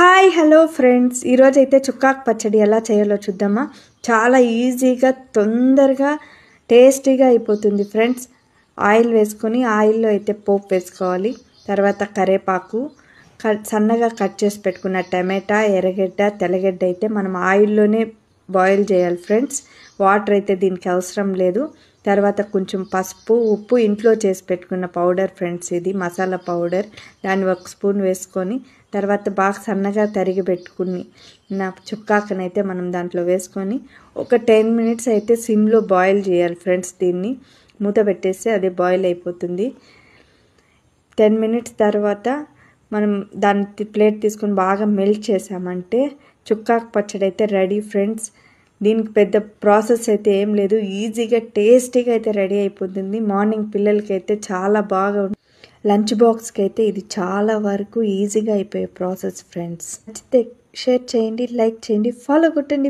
Hi hello friends, ఈరోజైతే చుక్కాకు పచ్చడి ఎలా చేయాలో చూద్దామా. చాలా ఈజీగా తొందరగా టేస్టీగా అయిపోతుంది ఫ్రెండ్స్. ఆయిల్ వేసుకొని ఆయిల్లో అయితే పోపు వేసుకోవాలి. తర్వాత కరేపాకు, సన్నగా కట్ చేసి పెట్టుకున్న టమాటా, ఎర్రగడ్డ, తెల్లగడ్డ అయితే మనం ఆయిల్లోనే బాయిల్ చేయాలి ఫ్రెండ్స్. వాటర్ అయితే దీనికి అవసరం లేదు. తర్వాత కొంచెం పసుపు, ఉప్పు ఇంట్లో చేసి పెట్టుకున్న పౌడర్ ఫ్రెండ్స్, ఇది మసాలా పౌడర్, దాన్ని 1 స్పూన్ వేసుకొని తర్వాత బాగా సన్నగా తరిగి పెట్టుకుని నా చుక్కాకనైతే మనం దాంట్లో వేసుకొని ఒక 10 మినిట్స్ అయితే సిమ్లో బాయిల్ చేయాలి ఫ్రెండ్స్. దీన్ని మూత పెట్టేస్తే అది బాయిల్ అయిపోతుంది. 10 మినిట్స్ తర్వాత మనం దాన్ని ప్లేట్ తీసుకొని బాగా మెల్ట్ చేసామంటే చుక్కాకు పచ్చడి అయితే రెడీ ఫ్రెండ్స్. దీనికి పెద్ద ప్రాసెస్ అయితే ఏం లేదు, ఈజీగా టేస్టీగా అయితే రెడీ అయిపోతుంది. మార్నింగ్ పిల్లలకి అయితే చాలా బాగా, లంచ్ బాక్స్కి అయితే ఇది చాలా వరకు ఈజీగా అయిపోయే ప్రాసెస్ ఫ్రెండ్స్. నచ్చితే షేర్ చేయండి, లైక్ చేయండి, ఫాలో కొట్టండి.